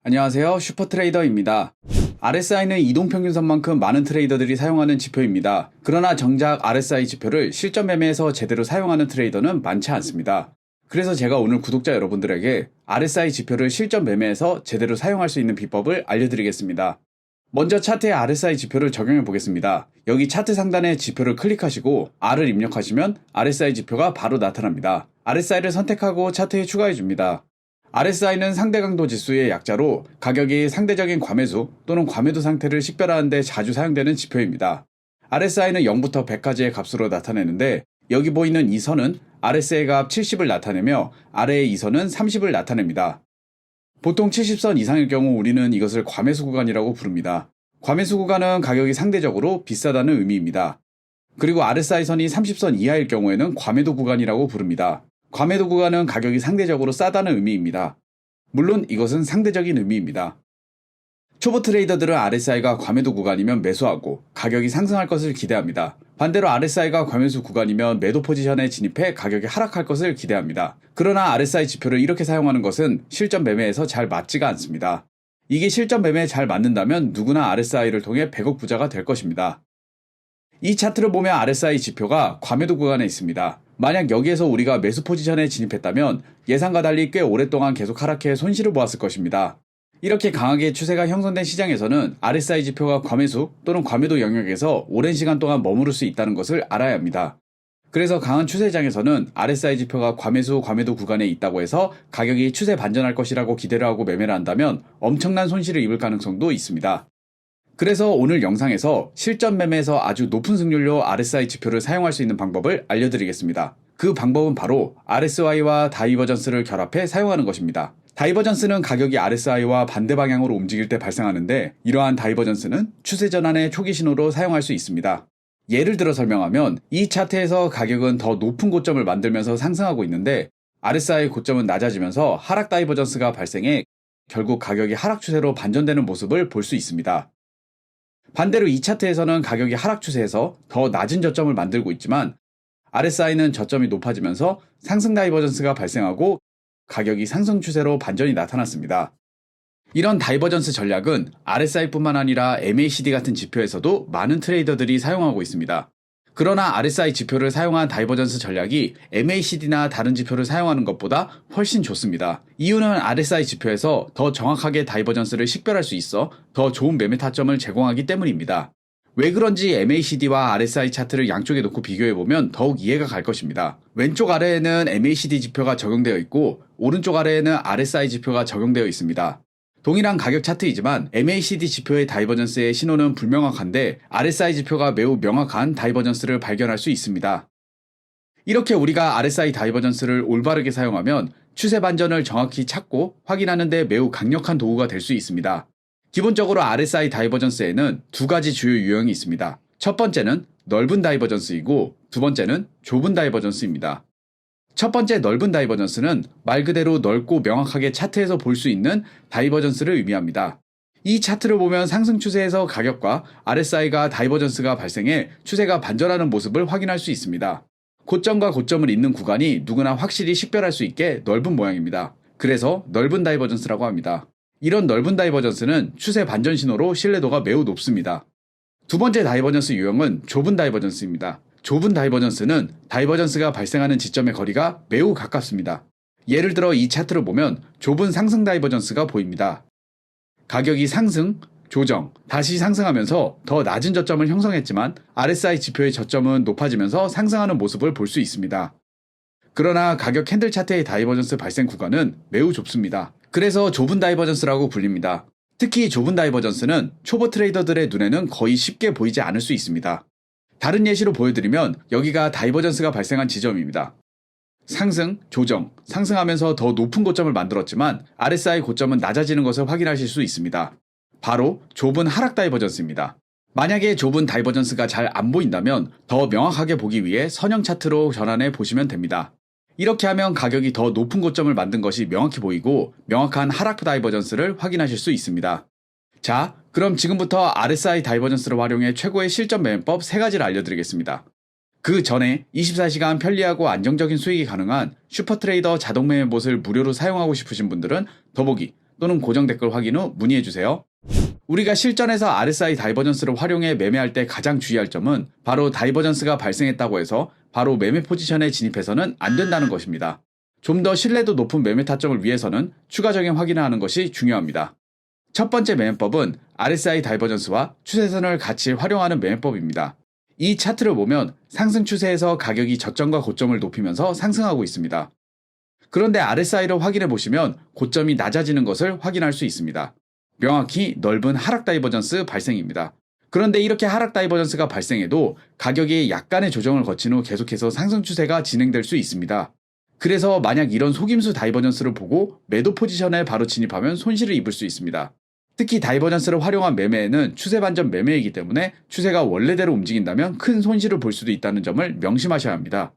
안녕하세요. 슈퍼트레이더입니다. RSI는 이동평균선만큼 많은 트레이더들이 사용하는 지표입니다. 그러나 정작 RSI 지표를 실전 매매에서 제대로 사용하는 트레이더는 많지 않습니다. 그래서 제가 오늘 구독자 여러분들에게 RSI 지표를 실전 매매에서 제대로 사용할 수 있는 비법을 알려드리겠습니다. 먼저 차트에 RSI 지표를 적용해 보겠습니다. 여기 차트 상단에 지표를 클릭하시고 R을 입력하시면 RSI 지표가 바로 나타납니다. RSI를 선택하고 차트에 추가해 줍니다. RSI는 상대 강도 지수의 약자로 가격이 상대적인 과매수 또는 과매도 상태를 식별하는 데 자주 사용되는 지표입니다. RSI는 0부터 100까지의 값으로 나타내는데 여기 보이는 이 선은 RSI 값 70을 나타내며 아래의 이 선은 30을 나타냅니다. 보통 70선 이상일 경우 우리는 이것을 과매수 구간이라고 부릅니다. 과매수 구간은 가격이 상대적으로 비싸다는 의미입니다. 그리고 RSI 선이 30선 이하일 경우에는 과매도 구간이라고 부릅니다. 과매도 구간은 가격이 상대적으로 싸다는 의미입니다. 물론 이것은 상대적인 의미입니다. 초보 트레이더들은 RSI가 과매도 구간이면 매수하고 가격이 상승할 것을 기대합니다. 반대로 RSI가 과매수 구간이면 매도 포지션에 진입해 가격이 하락할 것을 기대합니다. 그러나 RSI 지표를 이렇게 사용하는 것은 실전 매매에서 잘 맞지가 않습니다. 이게 실전 매매에 잘 맞는다면 누구나 RSI를 통해 100억 부자가 될 것입니다. 이 차트를 보면 RSI 지표가 과매도 구간에 있습니다. 만약 여기에서 우리가 매수 포지션에 진입했다면 예상과 달리 꽤 오랫동안 계속 하락해 손실을 보았을 것입니다. 이렇게 강하게 추세가 형성된 시장에서는 RSI 지표가 과매수 또는 과매도 영역에서 오랜 시간 동안 머무를 수 있다는 것을 알아야 합니다. 그래서 강한 추세장에서는 RSI 지표가 과매수, 과매도 구간에 있다고 해서 가격이 추세 반전할 것이라고 기대를 하고 매매를 한다면 엄청난 손실을 입을 가능성도 있습니다. 그래서 오늘 영상에서 실전 매매에서 아주 높은 승률로 RSI 지표를 사용할 수 있는 방법을 알려드리겠습니다. 그 방법은 바로 RSI와 다이버전스를 결합해 사용하는 것입니다. 다이버전스는 가격이 RSI와 반대 방향으로 움직일 때 발생하는데 이러한 다이버전스는 추세 전환의 초기 신호로 사용할 수 있습니다. 예를 들어 설명하면 이 차트에서 가격은 더 높은 고점을 만들면서 상승하고 있는데 RSI 고점은 낮아지면서 하락 다이버전스가 발생해 결국 가격이 하락 추세로 반전되는 모습을 볼 수 있습니다. 반대로 이 차트에서는 가격이 하락 추세에서 더 낮은 저점을 만들고 있지만 RSI는 저점이 높아지면서 상승 다이버전스가 발생하고 가격이 상승 추세로 반전이 나타났습니다. 이런 다이버전스 전략은 RSI뿐만 아니라 MACD 같은 지표에서도 많은 트레이더들이 사용하고 있습니다. 그러나 RSI 지표를 사용한 다이버전스 전략이 MACD나 다른 지표를 사용하는 것보다 훨씬 좋습니다. 이유는 RSI 지표에서 더 정확하게 다이버전스를 식별할 수 있어 더 좋은 매매 타점을 제공하기 때문입니다. 왜 그런지 MACD와 RSI 차트를 양쪽에 놓고 비교해보면 더욱 이해가 갈 것입니다. 왼쪽 아래에는 MACD 지표가 적용되어 있고 오른쪽 아래에는 RSI 지표가 적용되어 있습니다. 동일한 가격 차트이지만 MACD 지표의 다이버전스의 신호는 불명확한데 RSI 지표가 매우 명확한 다이버전스를 발견할 수 있습니다. 이렇게 우리가 RSI 다이버전스를 올바르게 사용하면 추세 반전을 정확히 찾고 확인하는 데 매우 강력한 도구가 될 수 있습니다. 기본적으로 RSI 다이버전스에는 두 가지 주요 유형이 있습니다. 첫 번째는 넓은 다이버전스이고 두 번째는 좁은 다이버전스입니다. 첫 번째 넓은 다이버전스는 말 그대로 넓고 명확하게 차트에서 볼 수 있는 다이버전스를 의미합니다. 이 차트를 보면 상승 추세에서 가격과 RSI가 다이버전스가 발생해 추세가 반전하는 모습을 확인할 수 있습니다. 고점과 고점을 잇는 구간이 누구나 확실히 식별할 수 있게 넓은 모양입니다. 그래서 넓은 다이버전스라고 합니다. 이런 넓은 다이버전스는 추세 반전 신호로 신뢰도가 매우 높습니다. 두 번째 다이버전스 유형은 좁은 다이버전스입니다. 좁은 다이버전스는 다이버전스가 발생하는 지점의 거리가 매우 가깝습니다. 예를 들어 이 차트를 보면 좁은 상승 다이버전스가 보입니다. 가격이 상승, 조정, 다시 상승하면서 더 낮은 저점을 형성했지만 RSI 지표의 저점은 높아지면서 상승하는 모습을 볼 수 있습니다. 그러나 가격 캔들 차트의 다이버전스 발생 구간은 매우 좁습니다. 그래서 좁은 다이버전스라고 불립니다. 특히 좁은 다이버전스는 초보 트레이더들의 눈에는 거의 쉽게 보이지 않을 수 있습니다. 다른 예시로 보여드리면 여기가 다이버전스가 발생한 지점입니다. 상승, 조정, 상승하면서 더 높은 고점을 만들었지만 RSI 고점은 낮아지는 것을 확인하실 수 있습니다. 바로 좁은 하락 다이버전스입니다. 만약에 좁은 다이버전스가 잘 안 보인다면 더 명확하게 보기 위해 선형 차트로 전환해 보시면 됩니다. 이렇게 하면 가격이 더 높은 고점을 만든 것이 명확히 보이고 명확한 하락 다이버전스를 확인하실 수 있습니다. 자, 그럼 지금부터 RSI 다이버전스를 활용해 최고의 실전 매매법 3가지를 알려드리겠습니다. 그 전에 24시간 편리하고 안정적인 수익이 가능한 슈퍼트레이더 자동 매매봇을 무료로 사용하고 싶으신 분들은 더보기 또는 고정 댓글 확인 후 문의해주세요. 우리가 실전에서 RSI 다이버전스를 활용해 매매할 때 가장 주의할 점은 바로 다이버전스가 발생했다고 해서 바로 매매 포지션에 진입해서는 안 된다는 것입니다. 좀 더 신뢰도 높은 매매 타점을 위해서는 추가적인 확인을 하는 것이 중요합니다. 첫 번째 매매법은 RSI 다이버전스와 추세선을 같이 활용하는 매매법입니다. 이 차트를 보면 상승 추세에서 가격이 저점과 고점을 높이면서 상승하고 있습니다. 그런데 RSI를 확인해 보시면 고점이 낮아지는 것을 확인할 수 있습니다. 명확히 넓은 하락 다이버전스 발생입니다. 그런데 이렇게 하락 다이버전스가 발생해도 가격이 약간의 조정을 거친 후 계속해서 상승 추세가 진행될 수 있습니다. 그래서 만약 이런 속임수 다이버전스를 보고 매도 포지션에 바로 진입하면 손실을 입을 수 있습니다. 특히 다이버전스를 활용한 매매에는 추세 반전 매매이기 때문에 추세가 원래대로 움직인다면 큰 손실을 볼 수도 있다는 점을 명심하셔야 합니다.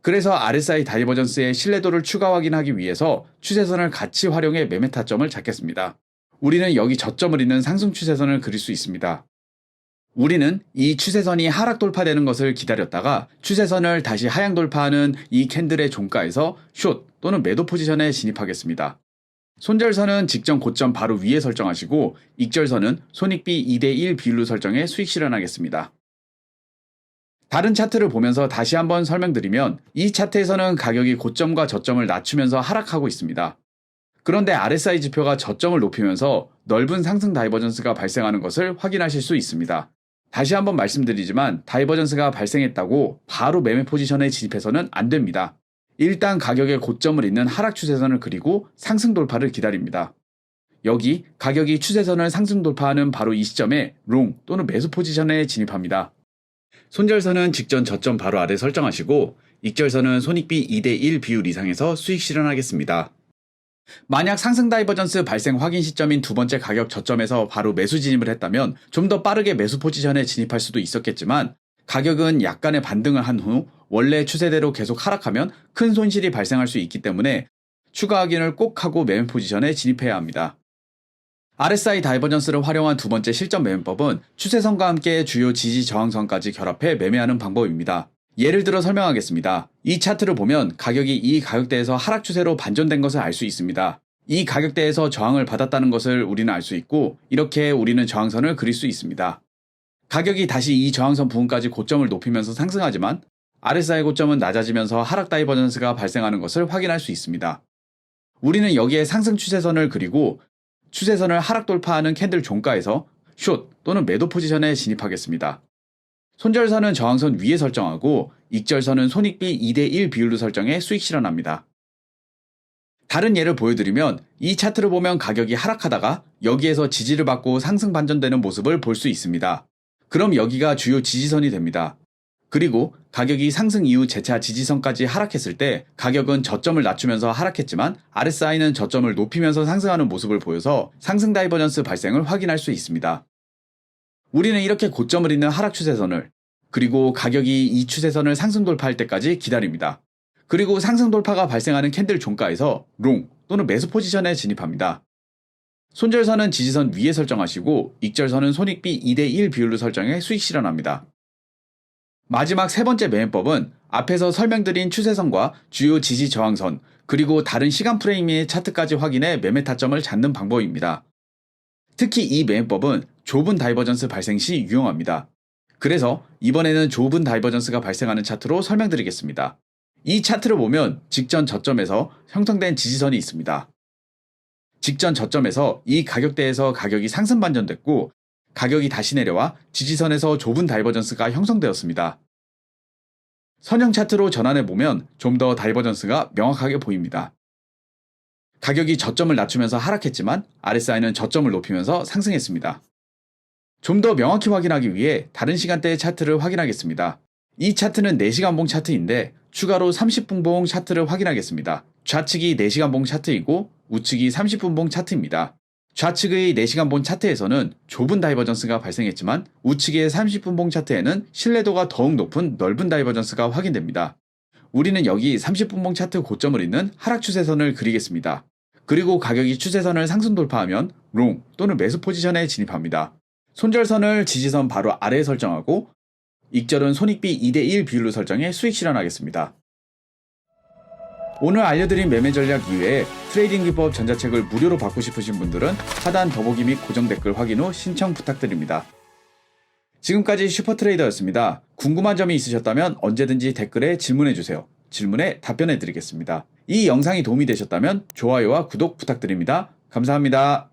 그래서 RSI 다이버전스의 신뢰도를 추가 확인하기 위해서 추세선을 같이 활용해 매매 타점을 잡겠습니다. 우리는 여기 저점을 잇는 상승 추세선을 그릴 수 있습니다. 우리는 이 추세선이 하락 돌파되는 것을 기다렸다가 추세선을 다시 하향 돌파하는 이 캔들의 종가에서 숏 또는 매도 포지션에 진입하겠습니다. 손절선은 직전 고점 바로 위에 설정하시고 익절선은 손익비 2대1 비율로 설정해 수익 실현하겠습니다. 다른 차트를 보면서 다시 한번 설명드리면 이 차트에서는 가격이 고점과 저점을 낮추면서 하락하고 있습니다. 그런데 RSI 지표가 저점을 높이면서 넓은 상승 다이버전스가 발생하는 것을 확인하실 수 있습니다. 다시 한번 말씀드리지만 다이버전스가 발생했다고 바로 매매 포지션에 진입해서는 안 됩니다. 일단 가격의 고점을 잇는 하락 추세선을 그리고 상승 돌파를 기다립니다. 여기 가격이 추세선을 상승 돌파하는 바로 이 시점에 롱 또는 매수 포지션에 진입합니다. 손절선은 직전 저점 바로 아래 설정하시고 익절선은 손익비 2대1 비율 이상에서 수익 실현하겠습니다. 만약 상승 다이버전스 발생 확인 시점인 두 번째 가격 저점에서 바로 매수 진입을 했다면 좀 더 빠르게 매수 포지션에 진입할 수도 있었겠지만 가격은 약간의 반등을 한 후 원래 추세대로 계속 하락하면 큰 손실이 발생할 수 있기 때문에 추가 확인을 꼭 하고 매매 포지션에 진입해야 합니다. RSI 다이버전스를 활용한 두 번째 실전 매매법은 추세선과 함께 주요 지지 저항선까지 결합해 매매하는 방법입니다. 예를 들어 설명하겠습니다. 이 차트를 보면 가격이 이 가격대에서 하락 추세로 반전된 것을 알 수 있습니다. 이 가격대에서 저항을 받았다는 것을 우리는 알 수 있고 이렇게 우리는 저항선을 그릴 수 있습니다. 가격이 다시 이 저항선 부근까지 고점을 높이면서 상승하지만 RSI 고점은 낮아지면서 하락 다이버전스가 발생하는 것을 확인할 수 있습니다. 우리는 여기에 상승 추세선을 그리고 추세선을 하락 돌파하는 캔들 종가에서 숏 또는 매도 포지션에 진입하겠습니다. 손절선은 저항선 위에 설정하고 익절선은 손익비 2대1 비율로 설정해 수익 실현합니다. 다른 예를 보여드리면 이 차트를 보면 가격이 하락하다가 여기에서 지지를 받고 상승 반전되는 모습을 볼 수 있습니다. 그럼 여기가 주요 지지선이 됩니다. 그리고 가격이 상승 이후 재차 지지선까지 하락했을 때 가격은 저점을 낮추면서 하락했지만 RSI는 저점을 높이면서 상승하는 모습을 보여서 상승 다이버전스 발생을 확인할 수 있습니다. 우리는 이렇게 고점을 잇는 하락 추세선을 그리고 가격이 이 추세선을 상승 돌파할 때까지 기다립니다. 그리고 상승 돌파가 발생하는 캔들 종가에서 롱 또는 매수 포지션에 진입합니다. 손절선은 지지선 위에 설정하시고 익절선은 손익비 2대1 비율로 설정해 수익 실현합니다. 마지막 세 번째 매매법은 앞에서 설명드린 추세선과 주요 지지 저항선 그리고 다른 시간 프레임의 차트까지 확인해 매매 타점을 잡는 방법입니다. 특히 이 매매법은 좁은 다이버전스 발생 시 유용합니다. 그래서 이번에는 좁은 다이버전스가 발생하는 차트로 설명드리겠습니다. 이 차트를 보면 직전 저점에서 형성된 지지선이 있습니다. 직전 저점에서 이 가격대에서 가격이 상승 반전됐고 가격이 다시 내려와 지지선에서 좁은 다이버전스가 형성되었습니다. 선형 차트로 전환해보면 좀 더 다이버전스가 명확하게 보입니다. 가격이 저점을 낮추면서 하락했지만 RSI는 저점을 높이면서 상승했습니다. 좀 더 명확히 확인하기 위해 다른 시간대의 차트를 확인하겠습니다. 이 차트는 4시간봉 차트인데 추가로 30분봉 차트를 확인하겠습니다. 좌측이 4시간봉 차트이고 우측이 30분봉 차트입니다. 좌측의 4시간봉 차트에서는 좁은 다이버전스가 발생했지만 우측의 30분봉 차트에는 신뢰도가 더욱 높은 넓은 다이버전스가 확인됩니다. 우리는 여기 30분봉 차트 고점을 잇는 하락 추세선을 그리겠습니다. 그리고 가격이 추세선을 상승 돌파하면 롱 또는 매수 포지션에 진입합니다. 손절선을 지지선 바로 아래에 설정하고 익절은 손익비 2대1 비율로 설정해 수익 실현하겠습니다. 오늘 알려드린 매매 전략 이외에 트레이딩 기법 전자책을 무료로 받고 싶으신 분들은 하단 더보기 및 고정 댓글 확인 후 신청 부탁드립니다. 지금까지 슈퍼트레이더였습니다. 궁금한 점이 있으셨다면 언제든지 댓글에 질문해주세요. 질문에 답변해드리겠습니다. 이 영상이 도움이 되셨다면 좋아요와 구독 부탁드립니다. 감사합니다.